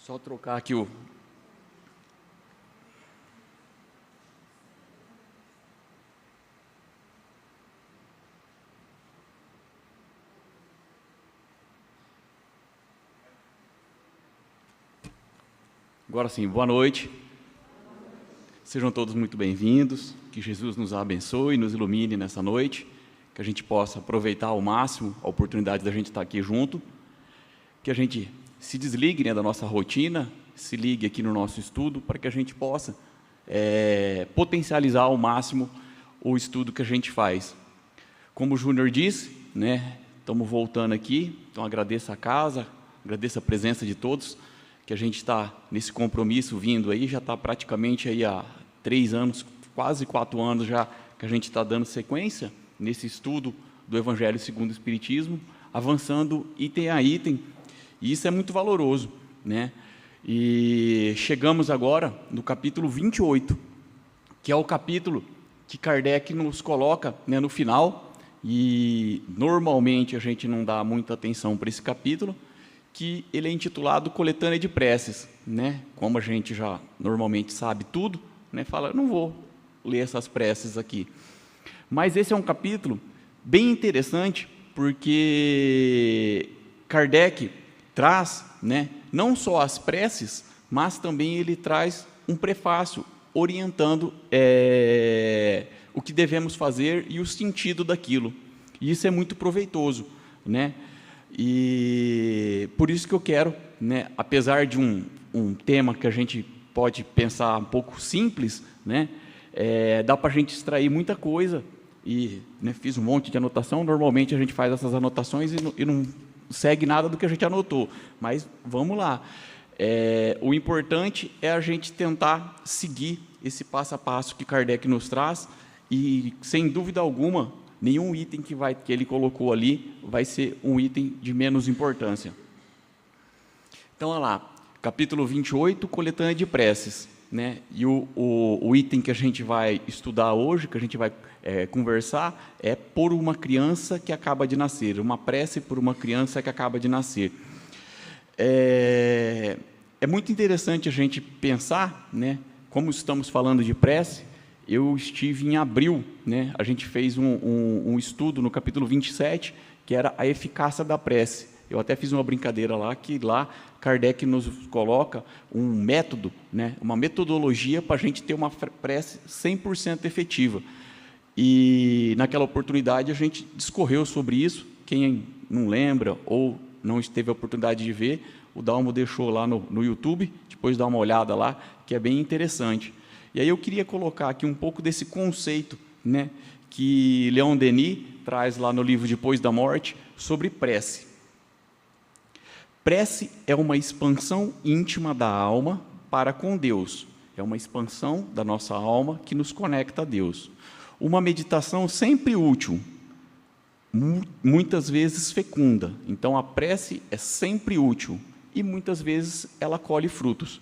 Só trocar aqui o... Agora sim, boa noite. Sejam todos muito bem-vindos. Que Jesus nos abençoe e nos ilumine nessa noite. Que a gente possa aproveitar ao máximo a oportunidade da gente estar aqui junto. Que a gente se desligue, né, da nossa rotina, se ligue aqui no nosso estudo, para que a gente possa potencializar ao máximo o estudo que a gente faz. Como o Júnior disse, né, estamos voltando aqui, então agradeço a casa, agradeço a presença de todos, que a gente está nesse compromisso vindo aí, já está praticamente aí há 3 anos, quase 4 anos já, que a gente está dando sequência nesse estudo do Evangelho segundo o Espiritismo, avançando item a item, e isso é muito valoroso, né? E chegamos agora no capítulo 28, que é o capítulo que Kardec nos coloca, né, no final, e normalmente a gente não dá muita atenção para esse capítulo, que ele é intitulado Coletânea de Preces, né? Como a gente já normalmente sabe tudo, né? Fala, não vou ler essas preces aqui. Mas esse é um capítulo bem interessante, porque Kardec traz, né, não só as preces, mas também ele traz um prefácio orientando o que devemos fazer e o sentido daquilo. E isso é muito proveitoso, né? E por isso que eu quero, né, apesar de um tema que a gente pode pensar um pouco simples, né, dá para a gente extrair muita coisa, e, né, fiz um monte de anotação. Normalmente a gente faz essas anotações e não segue nada do que a gente anotou, mas vamos lá. O importante é a gente tentar seguir esse passo a passo que Kardec nos traz, e, sem dúvida alguma, nenhum item que ele colocou ali vai ser um item de menos importância. Então, olha lá, capítulo 28, Coletânea de Preces, né? E o item que a gente vai estudar hoje, que a gente vai conversar, é por uma criança que acaba de nascer, uma prece por uma criança que acaba de nascer. É muito interessante a gente pensar, né? Como estamos falando de prece, eu estive em abril, né? A gente fez um estudo no capítulo 27, que era a eficácia da prece. Eu até fiz uma brincadeira lá, que lá Kardec nos coloca um método, né? Uma metodologia para a gente ter uma prece 100% efetiva. E, naquela oportunidade, a gente discorreu sobre isso. Quem não lembra ou não teve a oportunidade de ver, o Dalmo deixou lá no YouTube, depois dá uma olhada lá, que é bem interessante. E aí eu queria colocar aqui um pouco desse conceito, né, que Leon Denis traz lá no livro Depois da Morte, sobre prece. Prece é uma expansão íntima da alma para com Deus. É uma expansão da nossa alma que nos conecta a Deus. Uma meditação sempre útil, muitas vezes fecunda. Então, a prece é sempre útil e, muitas vezes, ela colhe frutos.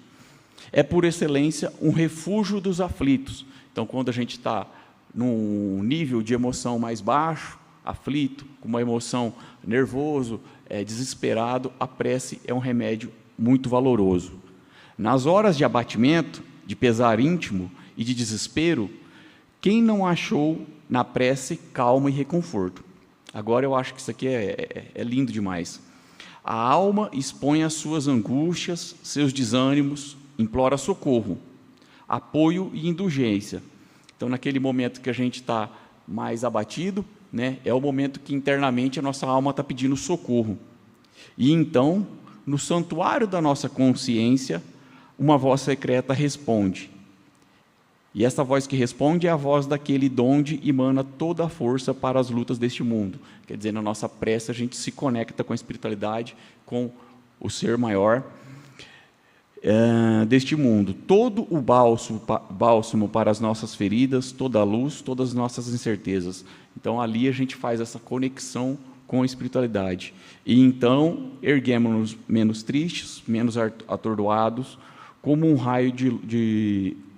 É, por excelência, um refúgio dos aflitos. Então, quando a gente está num nível de emoção mais baixo, aflito, com uma emoção nervoso, desesperado, a prece é um remédio muito valoroso. Nas horas de abatimento, de pesar íntimo e de desespero, quem não achou na prece calma e reconforto? Agora eu acho que isso aqui é lindo demais. A alma expõe as suas angústias, seus desânimos, implora socorro, apoio e indulgência. Então, naquele momento que a gente está mais abatido, né, é o momento que internamente a nossa alma está pedindo socorro. E então, no santuário da nossa consciência, uma voz secreta responde. E essa voz que responde é a voz daquele de onde emana toda a força para as lutas deste mundo. Quer dizer, na nossa prece a gente se conecta com a espiritualidade, com o ser maior deste mundo. Todo o bálsamo para as nossas feridas, toda a luz, todas as nossas incertezas. Então, ali a gente faz essa conexão com a espiritualidade. E então, erguemos-nos menos tristes, menos atordoados, como um raio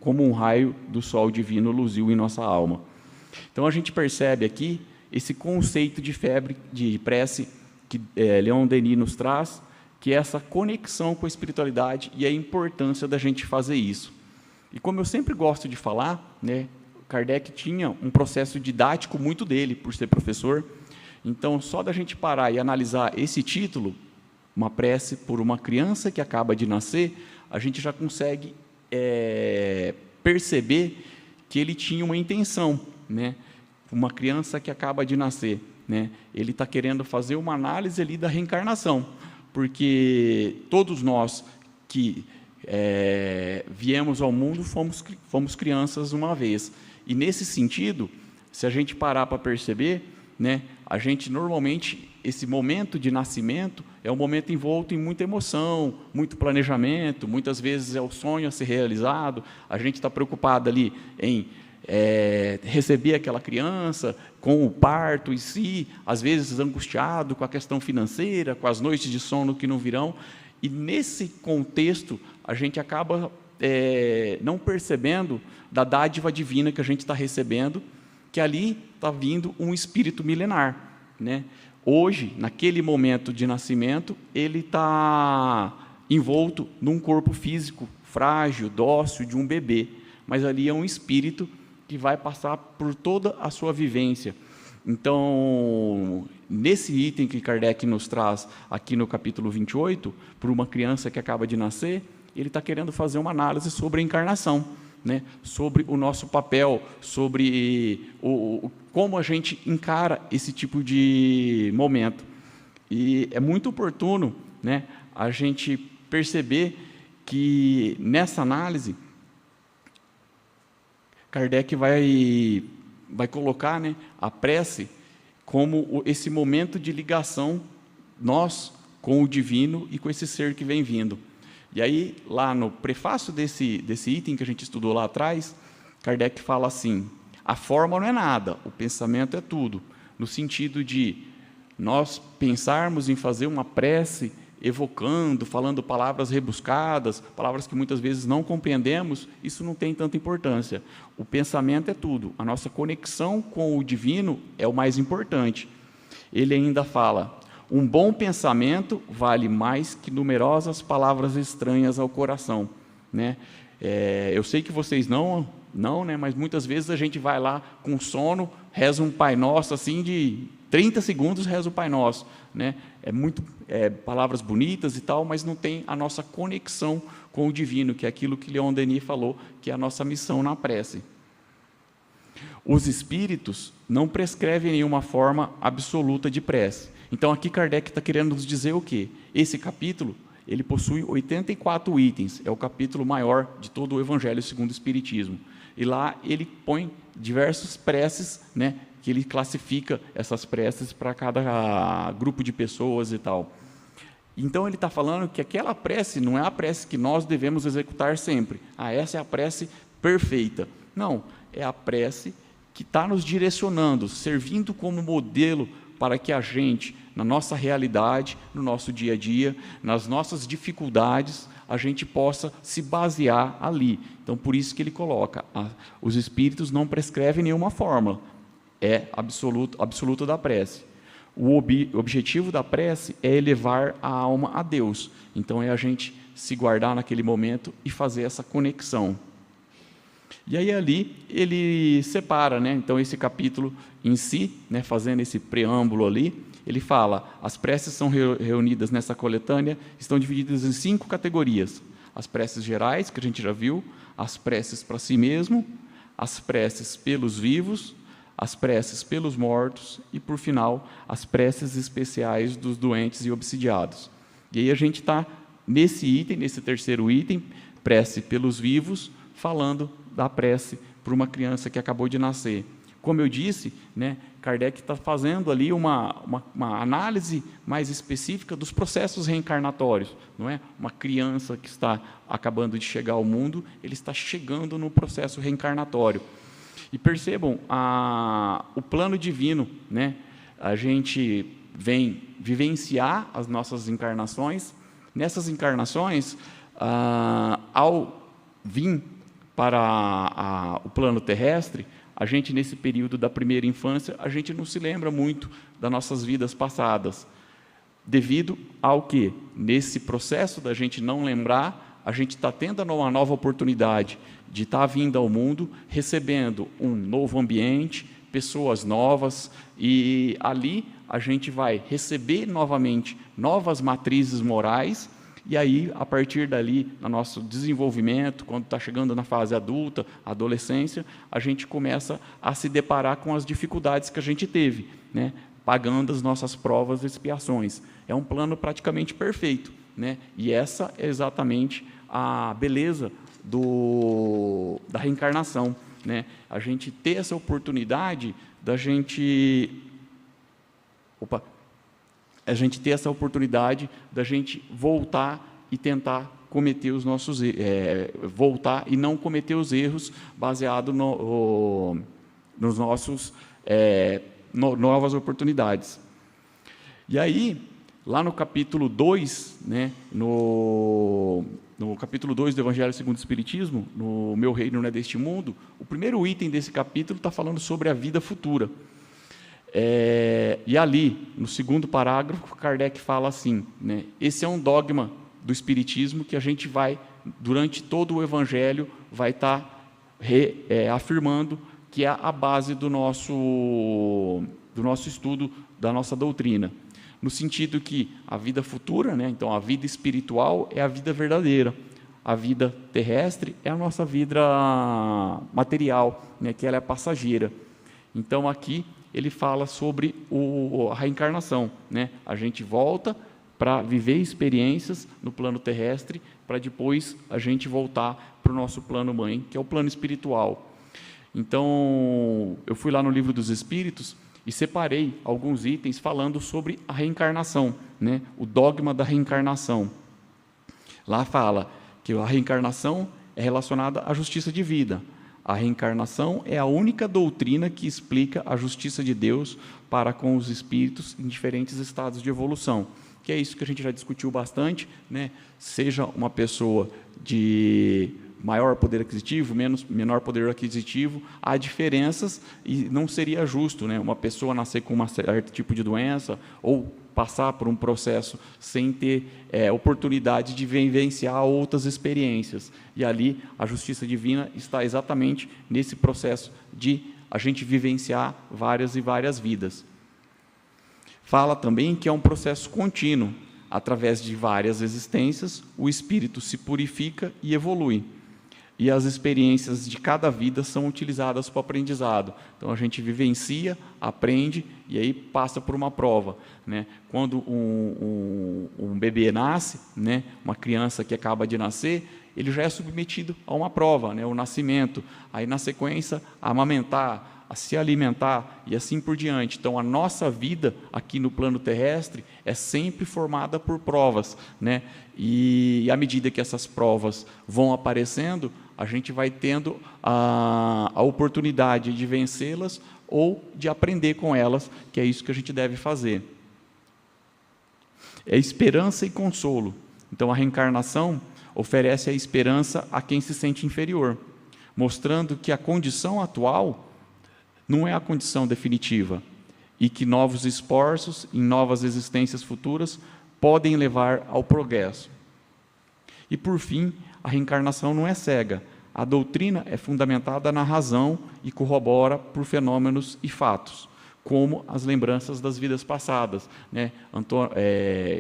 como um raio do sol divino luziu em nossa alma. Então, a gente percebe aqui esse conceito de prece que Leon Denis nos traz, que é essa conexão com a espiritualidade e a importância da gente fazer isso. E como eu sempre gosto de falar, né, Kardec tinha um processo didático muito dele, por ser professor. Então, só da gente parar e analisar esse título, uma prece por uma criança que acaba de nascer, a gente já consegue perceber que ele tinha uma intenção, né? Uma criança que acaba de nascer, né? Ele está querendo fazer uma análise ali da reencarnação, porque todos nós que viemos ao mundo fomos crianças uma vez. E, nesse sentido, se a gente parar para perceber, né, a gente, normalmente, esse momento de nascimento é um momento envolto em muita emoção, muito planejamento, muitas vezes é o sonho a ser realizado, a gente está preocupado ali em receber aquela criança, com o parto em si, às vezes angustiado com a questão financeira, com as noites de sono que não virão, e nesse contexto a gente acaba não percebendo da dádiva divina que a gente está recebendo, que ali está vindo um espírito milenar, né? Hoje, naquele momento de nascimento, ele está envolto num corpo físico frágil, dócil, de um bebê, mas ali é um espírito que vai passar por toda a sua vivência. Então, nesse item que Kardec nos traz aqui no capítulo 28, por uma criança que acaba de nascer, ele está querendo fazer uma análise sobre a encarnação, né? Sobre o nosso papel, sobre como a gente encara esse tipo de momento. E é muito oportuno, né, a gente perceber que, nessa análise, Kardec vai colocar, né, a prece como esse momento de ligação, nós, com o divino e com esse ser que vem vindo. E aí, lá no prefácio desse item que a gente estudou lá atrás, Kardec fala assim: a forma não é nada, o pensamento é tudo, no sentido de nós pensarmos em fazer uma prece, evocando, falando palavras rebuscadas, palavras que muitas vezes não compreendemos, isso não tem tanta importância. O pensamento é tudo, a nossa conexão com o divino é o mais importante. Ele ainda fala: um bom pensamento vale mais que numerosas palavras estranhas ao coração, né? Eu sei que vocês não, né? Mas muitas vezes a gente vai lá com sono, reza um Pai Nosso, assim, de 30 segundos reza o Pai Nosso, né? Palavras bonitas e tal, mas não tem a nossa conexão com o divino, que é aquilo que Leon Denis falou, que é a nossa missão na prece. Os espíritos não prescrevem nenhuma forma absoluta de prece. Então, aqui Kardec está querendo nos dizer o quê? Esse capítulo, ele possui 84 itens, é o capítulo maior de todo o Evangelho segundo o Espiritismo. E lá ele põe diversas preces, né, que ele classifica essas preces para cada grupo de pessoas e tal. Então, ele está falando que aquela prece não é a prece que nós devemos executar sempre. Essa é a prece perfeita. Não, é a prece que está nos direcionando, servindo como modelo para que a gente, na nossa realidade, no nosso dia a dia, nas nossas dificuldades, a gente possa se basear ali. Então, por isso que ele coloca, os espíritos não prescrevem nenhuma fórmula, é absoluto da prece. O objetivo da prece é elevar a alma a Deus. Então, é a gente se guardar naquele momento e fazer essa conexão. E aí ali ele separa, né? Então esse capítulo em si, né, fazendo esse preâmbulo ali, ele fala: as preces são reunidas nessa coletânea, estão divididas em 5 categorias: as preces gerais, que a gente já viu, as preces para si mesmo, as preces pelos vivos, as preces pelos mortos e, por final, as preces especiais dos doentes e obsidiados. E aí a gente está nesse item, nesse terceiro item, prece pelos vivos, falando da prece para uma criança que acabou de nascer. Como eu disse, né, Kardec está fazendo ali uma análise mais específica dos processos reencarnatórios. Não é? Uma criança que está acabando de chegar ao mundo, ele está chegando no processo reencarnatório. E percebam, o plano divino, né, a gente vem vivenciar as nossas encarnações. Nessas encarnações, ao vir para o plano terrestre, a gente, nesse período da primeira infância, a gente não se lembra muito das nossas vidas passadas. devido ao que, nesse processo da gente não lembrar, a gente está tendo uma nova oportunidade de estar vindo ao mundo, recebendo um novo ambiente, pessoas novas, e ali a gente vai receber novamente novas matrizes morais, e aí, a partir dali, no nosso desenvolvimento, quando está chegando na fase adulta, adolescência, a gente começa a se deparar com as dificuldades que a gente teve, né? Pagando as nossas provas e expiações. É um plano praticamente perfeito, né? E essa é exatamente a beleza da reencarnação, né? A gente ter essa oportunidade da gente... a gente ter essa oportunidade da gente voltar e tentar cometer os nossos voltar e não cometer os erros baseado nos nossos novas oportunidades. E aí, lá no capítulo 2, né, no capítulo 2 do Evangelho segundo o Espiritismo, no Meu Reino Não é Deste Mundo, o primeiro item desse capítulo está falando sobre a vida futura. E ali, no segundo parágrafo, Kardec fala assim, né, esse é um dogma do Espiritismo que a gente vai, durante todo o Evangelho, vai estar afirmando que é a base do nosso estudo, da nossa doutrina. No sentido que a vida futura, né, então a vida espiritual é a vida verdadeira. A vida terrestre é a nossa vida material, né, que ela é passageira. Então, aqui, ele fala sobre a reencarnação, né? A gente volta para viver experiências no plano terrestre, para depois a gente voltar para o nosso plano mãe, que é o plano espiritual. Então, eu fui lá no Livro dos Espíritos e separei alguns itens falando sobre a reencarnação, né? O dogma da reencarnação. Lá fala que a reencarnação é relacionada à justiça de vida. A reencarnação é a única doutrina que explica a justiça de Deus para com os espíritos em diferentes estados de evolução. Que é isso que a gente já discutiu bastante, né? Seja uma pessoa de maior poder aquisitivo, menor poder aquisitivo, há diferenças e não seria justo, né, uma pessoa nascer com um certo tipo de doença ou passar por um processo sem ter oportunidade de vivenciar outras experiências. E ali a justiça divina está exatamente nesse processo de a gente vivenciar várias e várias vidas. Fala também que é um processo contínuo. Através de várias existências, o espírito se purifica e evolui. E as experiências de cada vida são utilizadas para o aprendizado. Então, a gente vivencia, aprende e aí passa por uma prova, né? Quando um bebê nasce, né, uma criança que acaba de nascer, ele já é submetido a uma prova, né, o nascimento. Aí, na sequência, a amamentar, a se alimentar e assim por diante. Então, a nossa vida aqui no plano terrestre é sempre formada por provas, né? E à medida que essas provas vão aparecendo, a gente vai tendo a oportunidade de vencê-las ou de aprender com elas, que é isso que a gente deve fazer. É esperança e consolo. Então, a reencarnação oferece a esperança a quem se sente inferior, mostrando que a condição atual não é a condição definitiva e que novos esforços em novas existências futuras podem levar ao progresso. E, por fim, a reencarnação não é cega. A doutrina é fundamentada na razão e corrobora por fenômenos e fatos, como as lembranças das vidas passadas, né?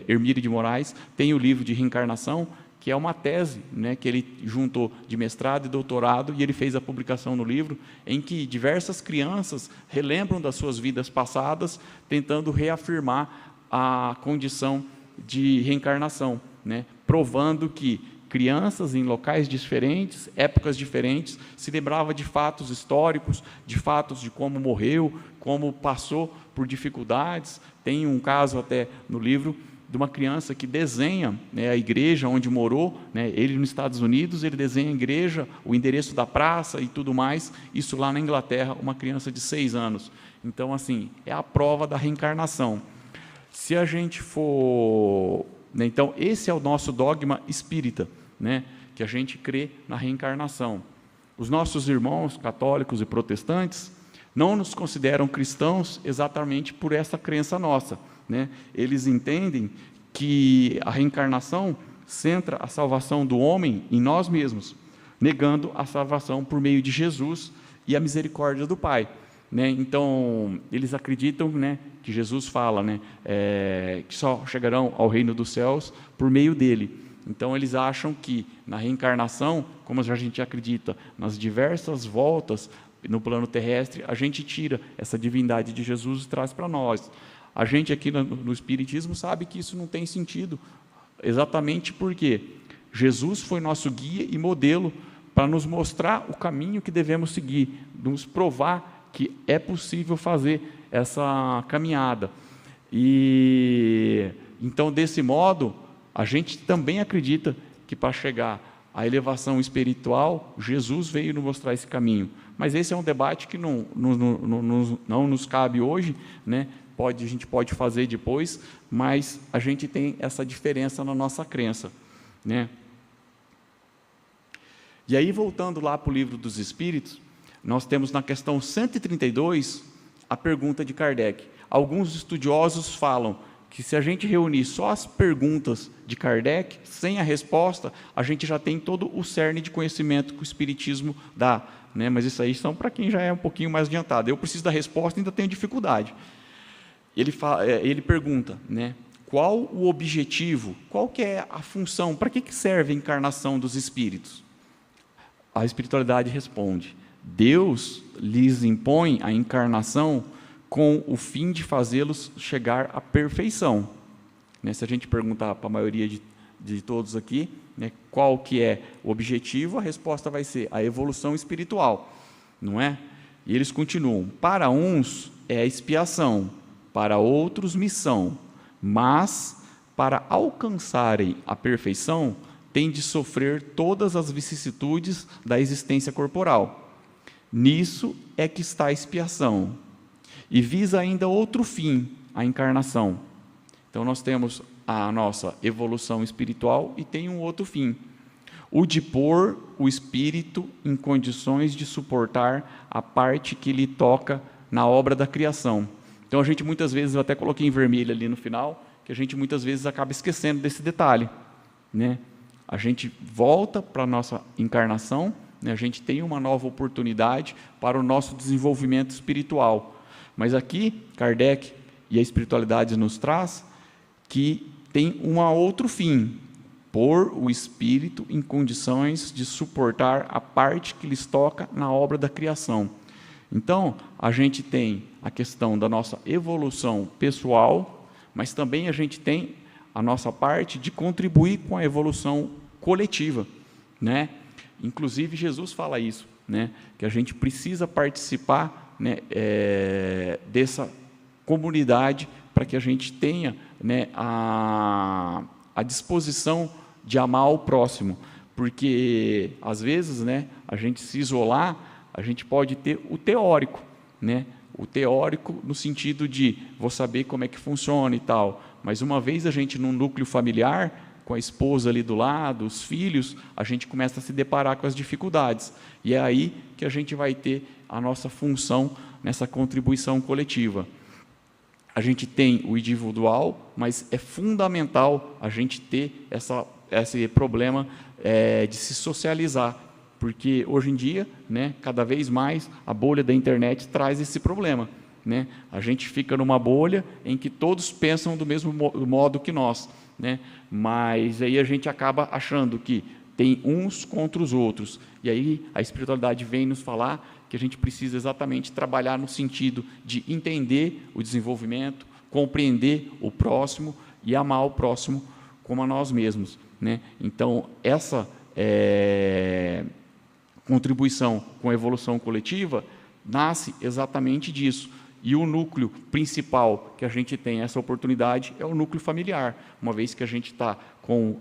Hermílio de Moraes tem o livro de reencarnação, que é uma tese, né, que ele juntou de mestrado e doutorado, e ele fez a publicação no livro, em que diversas crianças relembram das suas vidas passadas, tentando reafirmar a condição de reencarnação, né, provando que crianças em locais diferentes, épocas diferentes, se lembravam de fatos históricos, de fatos de como morreu, como passou por dificuldades. Tem um caso até no livro de uma criança que desenha, né, a igreja onde morou, né, ele nos Estados Unidos, ele desenha a igreja, o endereço da praça e tudo mais, isso lá na Inglaterra, uma criança de 6 anos. Então, assim, é a prova da reencarnação. Se a gente for... né, então, esse é o nosso dogma espírita, né, que a gente crê na reencarnação. Os nossos irmãos católicos e protestantes não nos consideram cristãos exatamente por essa crença nossa, né? Eles entendem que a reencarnação centra a salvação do homem em nós mesmos, negando a salvação por meio de Jesus e a misericórdia do Pai, né? Então, eles acreditam, né, que Jesus fala, né, que só chegarão ao reino dos céus por meio dele. Então, eles acham que na reencarnação, como a gente acredita, nas diversas voltas no plano terrestre, a gente tira essa divindade de Jesus e traz para nós. A gente aqui no Espiritismo sabe que isso não tem sentido, exatamente porque Jesus foi nosso guia e modelo para nos mostrar o caminho que devemos seguir, nos provar que é possível fazer essa caminhada. E então, desse modo, a gente também acredita que para chegar à elevação espiritual, Jesus veio nos mostrar esse caminho. Mas esse é um debate que não nos cabe hoje, né? A gente pode fazer depois, mas a gente tem essa diferença na nossa crença, né? E aí, voltando lá para o Livro dos Espíritos, nós temos na questão 132 a pergunta de Kardec. Alguns estudiosos falam que se a gente reunir só as perguntas de Kardec, sem a resposta, a gente já tem todo o cerne de conhecimento que o Espiritismo dá, né? Mas isso aí são para quem já é um pouquinho mais adiantado. Eu preciso da resposta e ainda tenho dificuldade. Ele pergunta, né, qual o objetivo, qual que é a função, para que serve a encarnação dos espíritos? A espiritualidade responde: Deus lhes impõe a encarnação com o fim de fazê-los chegar à perfeição. Né, se a gente perguntar para a maioria de todos aqui, né, qual que é o objetivo, a resposta vai ser a evolução espiritual, não é? E eles continuam: para uns é a expiação, para outros missão, mas para alcançarem a perfeição, têm de sofrer todas as vicissitudes da existência corporal. Nisso é que está a expiação, e visa ainda outro fim, a encarnação. Então, nós temos a nossa evolução espiritual e tem um outro fim, o de pôr o espírito em condições de suportar a parte que lhe toca na obra da criação. Então, a gente muitas vezes, eu até coloquei em vermelho ali no final, que a gente muitas vezes acaba esquecendo desse detalhe, né? A gente volta para a nossa encarnação, né? A gente tem uma nova oportunidade para o nosso desenvolvimento espiritual. Mas aqui, Kardec e a espiritualidade nos traz que tem um outro fim: pôr o espírito em condições de suportar a parte que lhes toca na obra da criação. Então, a gente tem a questão da nossa evolução pessoal, mas também a gente tem a nossa parte de contribuir com a evolução coletiva, né? Inclusive, Jesus fala isso, né? Que a gente precisa participar, né, dessa comunidade para que a gente tenha, né, a disposição de amar o próximo, porque às vezes, né, a gente se isolar, a gente pode ter o teórico, né? O teórico no sentido de vou saber como é que funciona e tal, mas uma vez a gente num núcleo familiar, com a esposa ali do lado, os filhos, a gente começa a se deparar com as dificuldades, e é aí que a gente vai ter a nossa função nessa contribuição coletiva. A gente tem o individual, mas é fundamental a gente ter esse problema de se socializar, porque hoje em dia, né, cada vez mais a bolha da internet traz esse problema, né? A gente fica numa bolha em que todos pensam do mesmo modo que nós, né? Mas aí a gente acaba achando que tem uns contra os outros, e aí a espiritualidade vem nos falar que a gente precisa exatamente trabalhar no sentido de entender o desenvolvimento, compreender o próximo e amar o próximo como a nós mesmos, né? Então, essa contribuição com a evolução coletiva nasce exatamente disso. E o núcleo principal que a gente tem essa oportunidade é o núcleo familiar, uma vez que a gente está com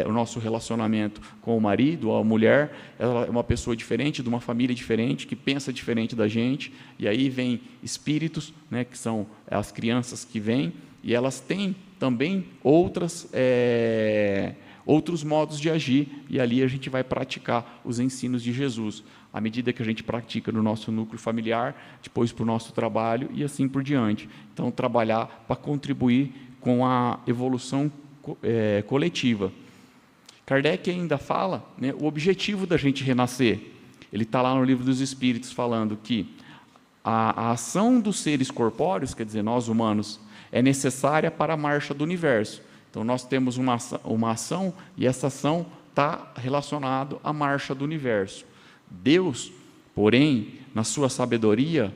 o nosso relacionamento com o marido ou a mulher, ela é uma pessoa diferente, de uma família diferente, que pensa diferente da gente, e aí vem espíritos, né, que são as crianças que vêm, e elas têm também outras outros modos de agir, e ali a gente vai praticar os ensinos de Jesus, à medida que a gente pratica no nosso núcleo familiar, depois para o nosso trabalho e assim por diante. Então, trabalhar para contribuir com a evolução coletiva. Kardec ainda fala, né, o objetivo da gente renascer. Ele está lá no Livro dos Espíritos falando que a ação dos seres corpóreos, quer dizer, nós humanos, é necessária para a marcha do universo. Então, nós temos uma ação e essa ação está relacionada à marcha do universo. Deus, porém, na sua sabedoria,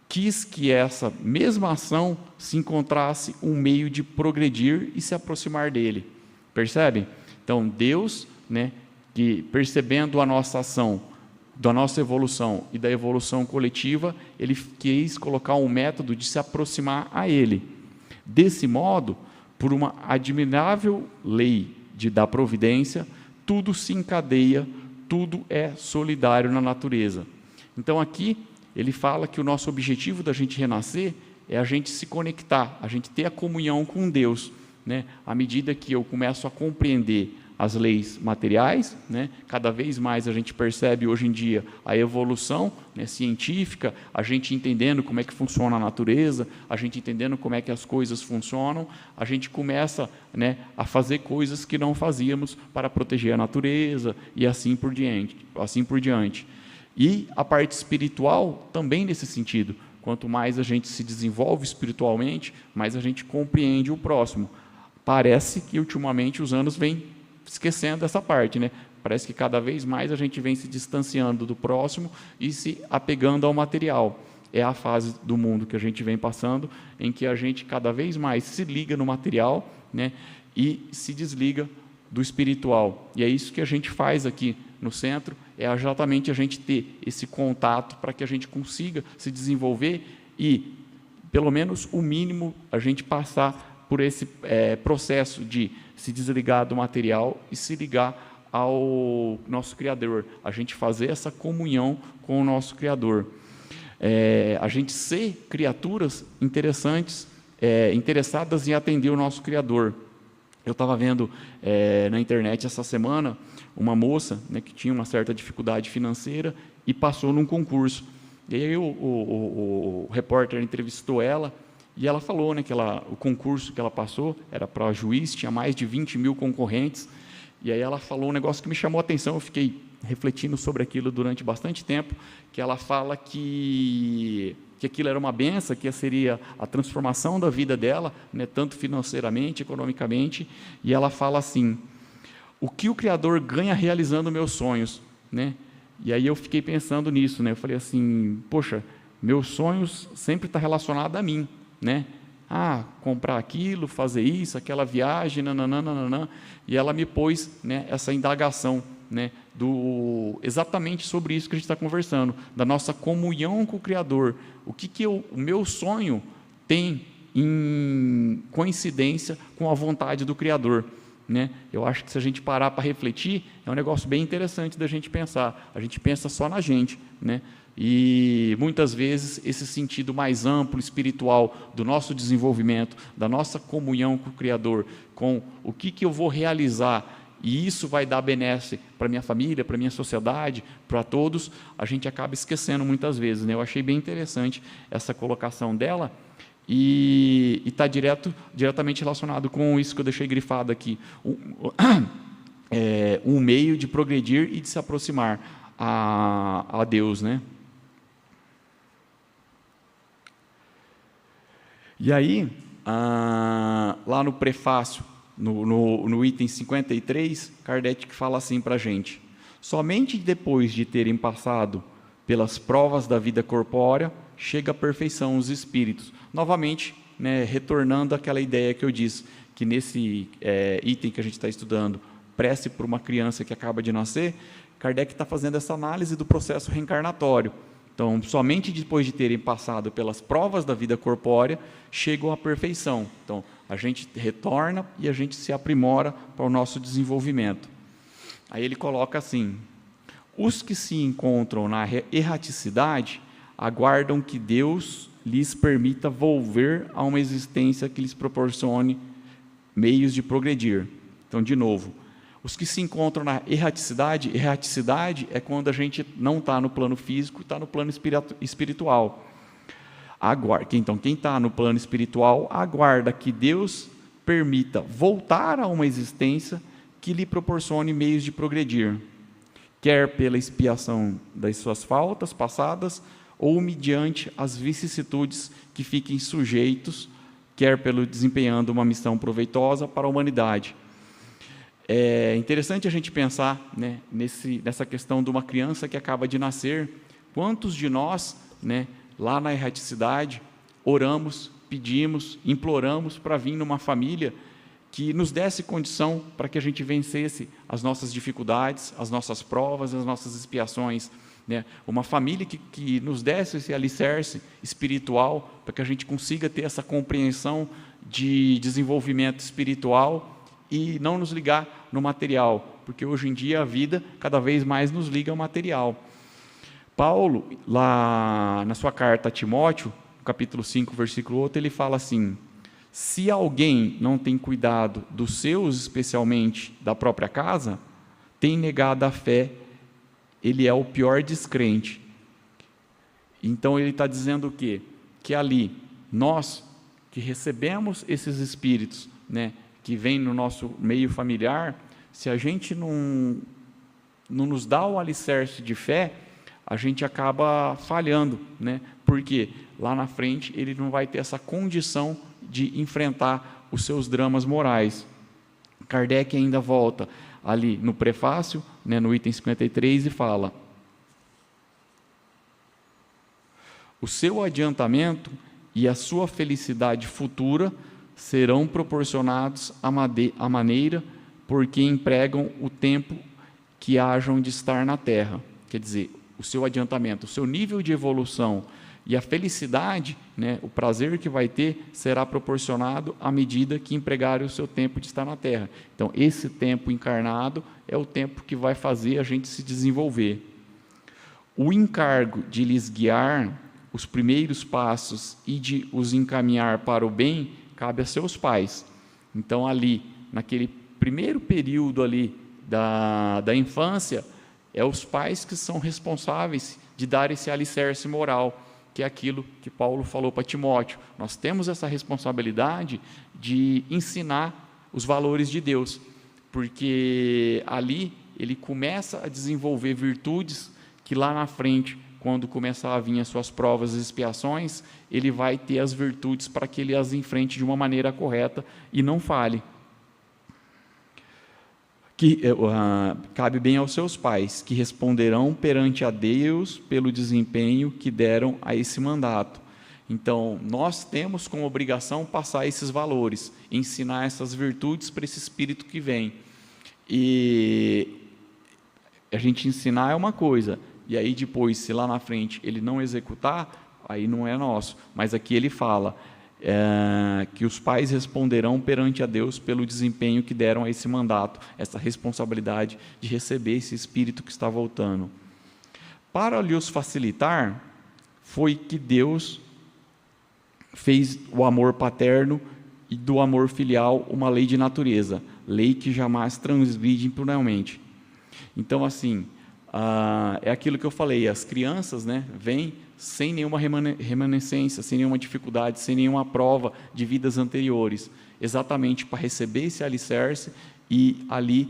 quis que essa mesma ação se encontrasse um meio de progredir e se aproximar dele. Percebem? Então, Deus, né, que percebendo a nossa ação, da nossa evolução e da evolução coletiva, ele quis colocar um método de se aproximar a ele. Desse modo, por uma admirável lei da providência, tudo se encadeia, tudo é solidário na natureza. Então, aqui, ele fala que o nosso objetivo da gente renascer é a gente se conectar, a gente ter a comunhão com Deus, né? À medida que eu começo a compreender as leis materiais, né? Cada vez mais a gente percebe hoje em dia a evolução, né, científica, a gente entendendo como é que funciona a natureza, a gente entendendo como é que as coisas funcionam, a gente começa, né, a fazer coisas que não fazíamos para proteger a natureza e assim por diante. E a parte espiritual também nesse sentido. Quanto mais a gente se desenvolve espiritualmente, mais a gente compreende o próximo. Parece que ultimamente os anos vêm esquecendo essa parte, né? Parece que cada vez mais a gente vem se distanciando do próximo e se apegando ao material. É a fase do mundo que a gente vem passando, em que a gente cada vez mais se liga no material, né, e se desliga do espiritual. E é isso que a gente faz aqui no centro, é exatamente a gente ter esse contato para que a gente consiga se desenvolver e, pelo menos o mínimo, a gente passar por esse processo de se desligar do material e se ligar ao nosso Criador, a gente fazer essa comunhão com o nosso Criador. A gente ser criaturas interessantes, interessadas em atender o nosso Criador. Eu estava vendo na internet essa semana uma moça, né, que tinha uma certa dificuldade financeira e passou num concurso. E aí o repórter entrevistou ela e ela falou, né, que o concurso que ela passou era para juiz, tinha mais de 20 mil concorrentes. E aí ela falou um negócio que me chamou a atenção, eu fiquei refletindo sobre aquilo durante bastante tempo, que ela fala que aquilo era uma benção, que seria a transformação da vida dela, né, tanto financeiramente, economicamente, e ela fala assim: o que o Criador ganha realizando meus sonhos, né? E aí eu fiquei pensando nisso, né? Eu falei assim, poxa, meus sonhos sempre estão relacionados a mim, né? Comprar aquilo, fazer isso, aquela viagem, nananana, e ela me pôs, né, essa indagação, né, exatamente sobre isso que a gente está conversando, da nossa comunhão com o Criador. O que o meu sonho tem em coincidência com a vontade do Criador, né? Eu acho que se a gente parar para refletir, é um negócio bem interessante da gente pensar. A gente pensa só na gente, né? E muitas vezes esse sentido mais amplo, espiritual, do nosso desenvolvimento, da nossa comunhão com o Criador, com o que eu vou realizar, e isso vai dar benesse para a minha família, para a minha sociedade, para todos, a gente acaba esquecendo muitas vezes, né? Eu achei bem interessante essa colocação dela, e está diretamente relacionado com isso que eu deixei grifado aqui, um meio de progredir e de se aproximar a Deus, né? E aí, lá no prefácio, no item 53, Kardec fala assim para a gente: somente depois de terem passado pelas provas da vida corpórea, chega a perfeição os espíritos. Novamente, né, retornando àquela ideia que eu disse, que nesse item que a gente está estudando, prece por uma criança que acaba de nascer, Kardec está fazendo essa análise do processo reencarnatório. Então, somente depois de terem passado pelas provas da vida corpórea, chegam à perfeição. Então, a gente retorna e a gente se aprimora para o nosso desenvolvimento. Aí ele coloca assim: os que se encontram na erraticidade aguardam que Deus lhes permita volver a uma existência que lhes proporcione meios de progredir. Então, de novo, Os que se encontram na erraticidade é quando a gente não está no plano físico, está no plano espiritual. Então, quem está no plano espiritual aguarda que Deus permita voltar a uma existência que lhe proporcione meios de progredir, quer pela expiação das suas faltas passadas, ou mediante as vicissitudes que fiquem sujeitos, quer pelo desempenhando uma missão proveitosa para a humanidade. É interessante a gente pensar, né, nessa questão de uma criança que acaba de nascer. Quantos de nós, né, lá na erraticidade, oramos, pedimos, imploramos para vir numa família que nos desse condição para que a gente vencesse as nossas dificuldades, as nossas provas, as nossas expiações, né? Uma família que nos desse esse alicerce espiritual para que a gente consiga ter essa compreensão de desenvolvimento espiritual e não nos ligar no material, porque hoje em dia a vida cada vez mais nos liga ao material. Paulo, lá na sua carta a Timóteo, capítulo 5, versículo 8, ele fala assim: se alguém não tem cuidado dos seus, especialmente da própria casa, tem negado a fé, ele é o pior descrente. Então ele está dizendo o quê? Que ali, nós que recebemos esses espíritos, né, que vêm no nosso meio familiar, se a gente não nos dá o alicerce de fé, a gente acaba falhando, né? Porque lá na frente ele não vai ter essa condição de enfrentar os seus dramas morais. Kardec ainda volta ali no prefácio, né, no item 53, e fala: o seu adiantamento e a sua felicidade futura serão proporcionados à maneira por que empregam o tempo que hajam de estar na Terra. Quer dizer, o seu adiantamento, o seu nível de evolução e a felicidade, né, o prazer que vai ter, será proporcionado à medida que empregarem o seu tempo de estar na Terra. Então, esse tempo encarnado é o tempo que vai fazer a gente se desenvolver. O encargo de lhes guiar os primeiros passos e de os encaminhar para o bem cabe a seus pais. Então, ali, naquele primeiro período ali da infância, é os pais que são responsáveis de dar esse alicerce moral, que é aquilo que Paulo falou para Timóteo. Nós temos essa responsabilidade de ensinar os valores de Deus, porque ali ele começa a desenvolver virtudes que lá na frente, quando começar a vir as suas provas e expiações, ele vai ter as virtudes para que ele as enfrente de uma maneira correta e não falhe. Cabe bem aos seus pais, que responderão perante a Deus pelo desempenho que deram a esse mandato. Então, nós temos como obrigação passar esses valores, ensinar essas virtudes para esse espírito que vem. E a gente ensinar é uma coisa, e aí depois, se lá na frente ele não executar, aí não é nosso. Mas aqui ele fala que os pais responderão perante a Deus pelo desempenho que deram a esse mandato, essa responsabilidade de receber esse espírito que está voltando. Para lhes facilitar, foi que Deus fez o amor paterno e do amor filial uma lei de natureza, lei que jamais transgride impunemente. Então, assim, é aquilo que eu falei, as crianças, né, vêm sem nenhuma remanescência, sem nenhuma dificuldade, sem nenhuma prova de vidas anteriores, exatamente para receber esse alicerce e ali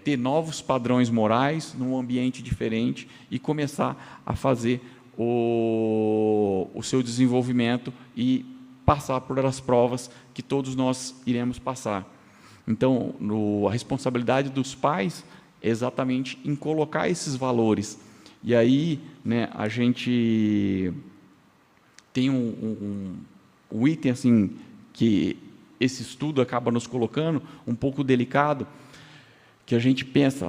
ter novos padrões morais num ambiente diferente e começar a fazer o seu desenvolvimento e passar por as provas que todos nós iremos passar. Então, a responsabilidade dos pais é exatamente em colocar esses valores. E aí, né, a gente tem um item assim, que esse estudo acaba nos colocando um pouco delicado, que a gente pensa,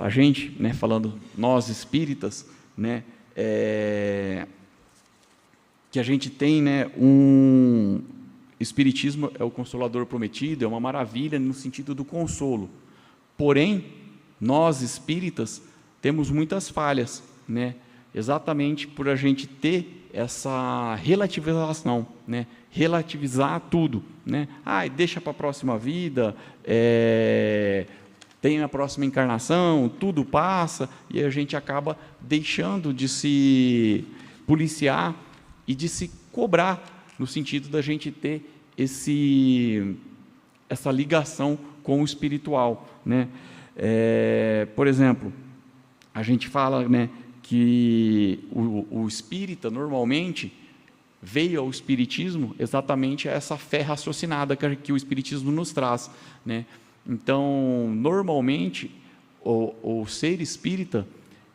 né, falando nós espíritas, né, que a gente tem, né, espiritismo é o consolador prometido, é uma maravilha no sentido do consolo. Porém, nós espíritas temos muitas falhas, né? Exatamente por a gente ter essa relativização, né? Relativizar tudo, né? Deixa para a próxima vida, tem a próxima encarnação, tudo passa, e a gente acaba deixando de se policiar e de se cobrar, no sentido da gente ter essa ligação com o espiritual, né? Por exemplo, a gente fala, né, que o espírita, normalmente, veio ao espiritismo exatamente essa fé raciocinada que o espiritismo nos traz, né? Então, normalmente, o ser espírita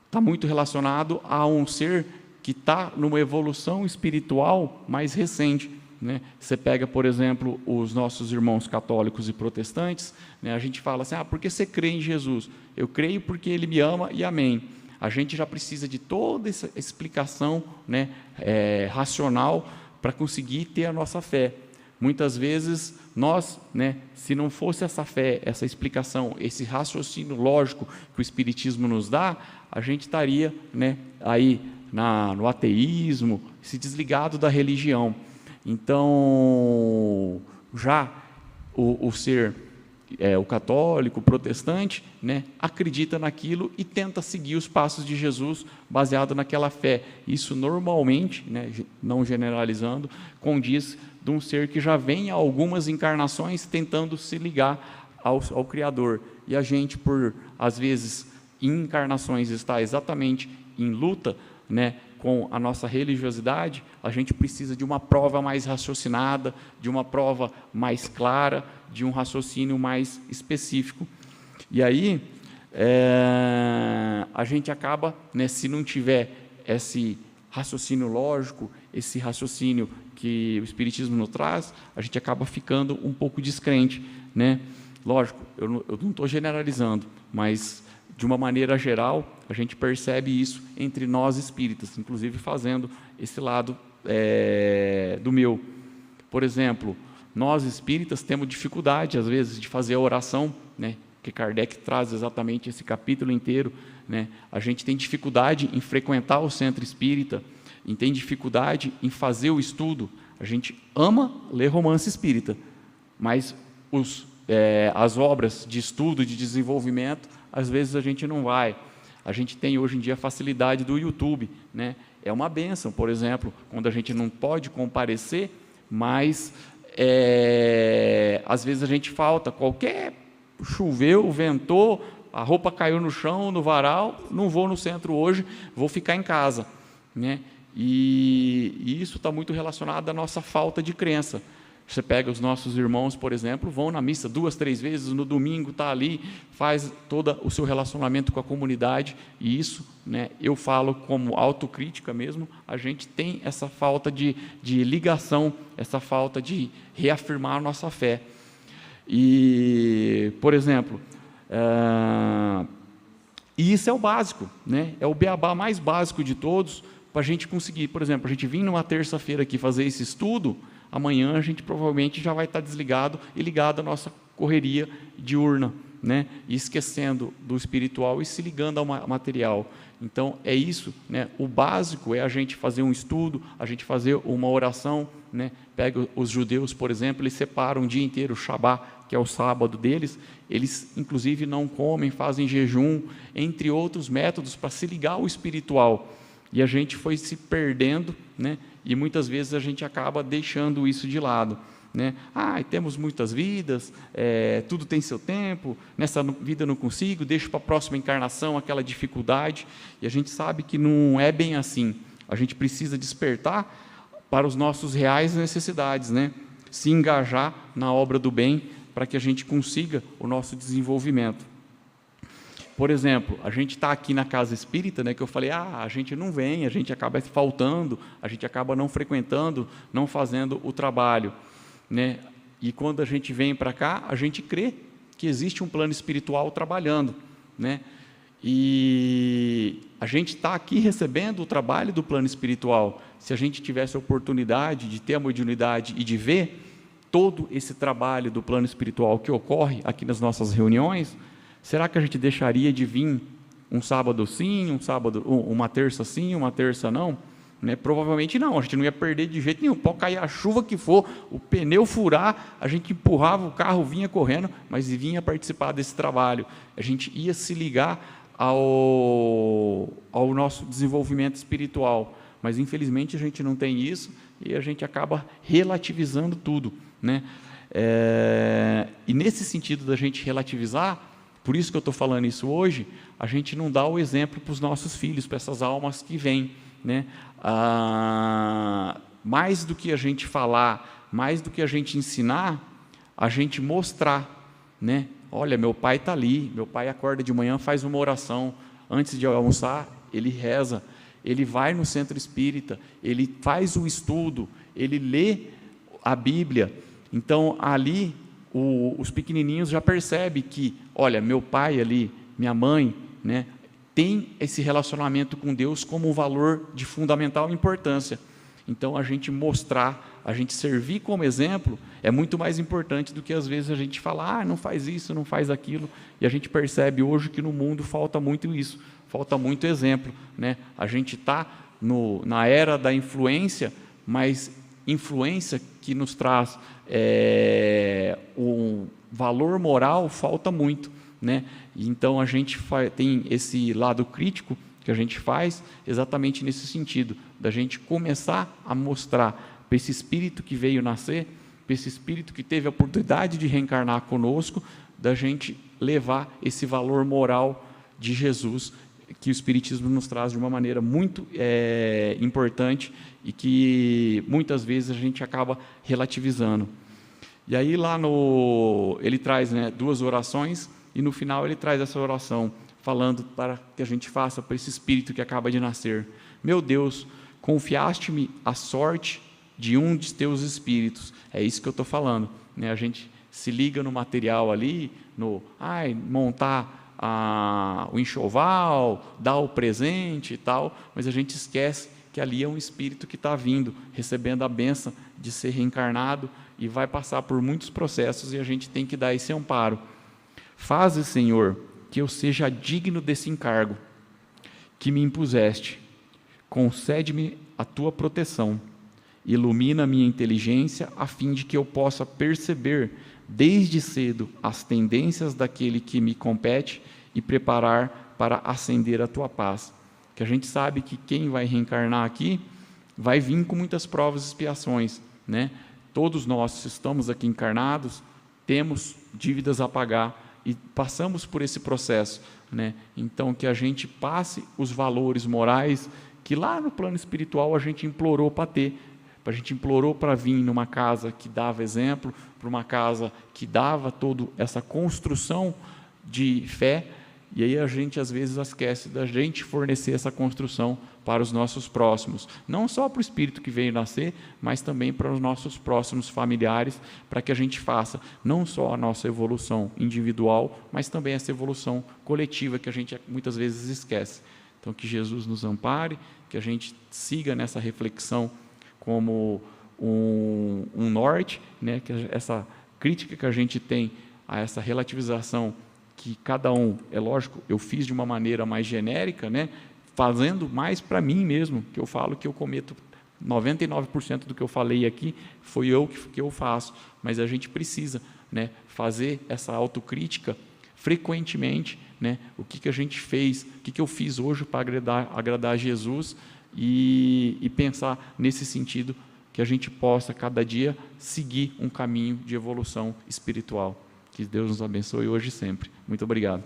está muito relacionado a um ser que está numa evolução espiritual mais recente, né? Você pega, por exemplo, os nossos irmãos católicos e protestantes, né? A gente fala assim, por que você crê em Jesus? Eu creio porque Ele me ama e amém. A gente já precisa de toda essa explicação, né, racional para conseguir ter a nossa fé. Muitas vezes nós, né, se não fosse essa fé, essa explicação, esse raciocínio lógico que o Espiritismo nos dá, a gente estaria, né, aí no ateísmo, se desligado da religião. Então, já o ser o católico, o protestante, né, acredita naquilo e tenta seguir os passos de Jesus baseado naquela fé. Isso normalmente, né, não generalizando, condiz de um ser que já vem há algumas encarnações tentando se ligar ao Criador. E a gente, por, às vezes, em encarnações, está exatamente em luta, né, com a nossa religiosidade, a gente precisa de uma prova mais raciocinada, de uma prova mais clara, de um raciocínio mais específico. E aí, a gente acaba, né, se não tiver esse raciocínio lógico, esse raciocínio que o Espiritismo nos traz, a gente acaba ficando um pouco descrente, né? Lógico, eu não estou generalizando, mas de uma maneira geral, a gente percebe isso entre nós espíritas, inclusive fazendo esse lado do meu. Por exemplo, nós espíritas temos dificuldade, às vezes, de fazer a oração, né, que Kardec traz exatamente esse capítulo inteiro, né? A gente tem dificuldade em frequentar o centro espírita, e tem dificuldade em fazer o estudo. A gente ama ler romance espírita, mas as obras de estudo, de desenvolvimento, às vezes a gente não vai. A gente tem hoje em dia a facilidade do YouTube, né? É uma bênção, por exemplo, quando a gente não pode comparecer, mas às vezes a gente falta, choveu, ventou, a roupa caiu no chão, no varal, não vou no centro hoje, vou ficar em casa, né? E isso está muito relacionado à nossa falta de crença. Você pega os nossos irmãos, por exemplo, vão na missa 2, 3 vezes, no domingo está ali, faz todo o seu relacionamento com a comunidade, e isso, né, eu falo como autocrítica mesmo, a gente tem essa falta de ligação, essa falta de reafirmar a nossa fé. E, por exemplo, e isso é o básico, né, é o beabá mais básico de todos, para a gente conseguir, por exemplo, a gente vir numa terça-feira aqui fazer esse estudo, amanhã a gente provavelmente já vai estar desligado e ligado à nossa correria diurna, né? E esquecendo do espiritual e se ligando ao material. Então, é isso, né? O básico é a gente fazer um estudo, a gente fazer uma oração, né? Pega os judeus, por exemplo, eles separam um dia inteiro o Shabá, que é o sábado deles, eles inclusive não comem, fazem jejum, entre outros métodos para se ligar ao espiritual. E a gente foi se perdendo, né? E muitas vezes a gente acaba deixando isso de lado, né? Temos muitas vidas, tudo tem seu tempo, nessa vida eu não consigo, deixo para a próxima encarnação aquela dificuldade, e a gente sabe que não é bem assim. A gente precisa despertar para os nossos reais necessidades, né? Se engajar na obra do bem para que a gente consiga o nosso desenvolvimento. Por exemplo, a gente está aqui na casa espírita, né, que eu falei, a gente não vem, a gente acaba faltando, a gente acaba não frequentando, não fazendo o trabalho, né? E quando a gente vem para cá, a gente crê que existe um plano espiritual trabalhando, né? E a gente está aqui recebendo o trabalho do plano espiritual. Se a gente tivesse a oportunidade de ter a mediunidade e de ver todo esse trabalho do plano espiritual que ocorre aqui nas nossas reuniões, será que a gente deixaria de vir um sábado sim, uma terça sim, uma terça não? né? Provavelmente não, a gente não ia perder de jeito nenhum. Pode cair a chuva que for, o pneu furar, a gente empurrava o carro, vinha correndo, mas vinha participar desse trabalho. A gente ia se ligar ao nosso desenvolvimento espiritual. Mas, infelizmente, a gente não tem isso e a gente acaba relativizando tudo, né? E nesse sentido da gente relativizar, por isso que eu estou falando isso hoje, a gente não dá o exemplo para os nossos filhos, para essas almas que vêm, né? Mais do que a gente falar, mais do que a gente ensinar, a gente mostrar, né? Olha, meu pai está ali, meu pai acorda de manhã, faz uma oração, antes de almoçar, ele reza, ele vai no centro espírita, ele faz o estudo, ele lê a Bíblia. Então, ali, os pequenininhos já percebem que, olha, meu pai ali, minha mãe, né, tem esse relacionamento com Deus como um valor de fundamental importância. Então, a gente mostrar, a gente servir como exemplo, é muito mais importante do que, às vezes, a gente falar, não faz isso, não faz aquilo, e a gente percebe hoje que no mundo falta muito isso, falta muito exemplo, né? A gente está na era da influência, mas influência que nos traz um valor moral falta muito, né? Então a gente tem esse lado crítico que a gente faz exatamente nesse sentido, da gente começar a mostrar para esse espírito que veio nascer, para esse espírito que teve a oportunidade de reencarnar conosco, da gente levar esse valor moral de Jesus, que o Espiritismo nos traz de uma maneira muito importante e que muitas vezes a gente acaba relativizando. E aí lá ele traz, né, 2 orações e no final ele traz essa oração, falando para que a gente faça para esse espírito que acaba de nascer. Meu Deus, confiaste-me a sorte de um de teus espíritos. É isso que eu estou falando, né? A gente se liga no material ali, montar o enxoval, dar o presente e tal, mas a gente esquece que ali é um espírito que está vindo, recebendo a bênção de ser reencarnado e vai passar por muitos processos e a gente tem que dar esse amparo. Faze, Senhor, que eu seja digno desse encargo que me impuseste. Concede-me a tua proteção. Ilumina a minha inteligência a fim de que eu possa perceber desde cedo as tendências daquele que me compete e preparar para ascender a tua paz. Que a gente sabe que quem vai reencarnar aqui vai vir com muitas provas e expiações, né? Todos nós estamos aqui encarnados, temos dívidas a pagar e passamos por esse processo, né? Então, que a gente passe os valores morais que lá no plano espiritual a gente implorou para ter. A gente implorou para vir numa casa que dava exemplo, para uma casa que dava toda essa construção de fé, e aí a gente às vezes esquece da gente fornecer essa construção para os nossos próximos, não só para o espírito que veio nascer, mas também para os nossos próximos familiares, para que a gente faça não só a nossa evolução individual, mas também essa evolução coletiva que a gente muitas vezes esquece. Então, que Jesus nos ampare, que a gente siga nessa reflexão como um norte, né, que essa crítica que a gente tem a essa relativização que cada um, é lógico, eu fiz de uma maneira mais genérica, né, fazendo mais para mim mesmo, que eu falo que eu cometo 99% do que eu falei aqui, foi eu que eu faço, mas a gente precisa, né, fazer essa autocrítica frequentemente, né, o que a gente fez, o que eu fiz hoje para agradar a Jesus, e pensar nesse sentido que a gente possa cada dia seguir um caminho de evolução espiritual. Que Deus nos abençoe hoje e sempre. Muito obrigado.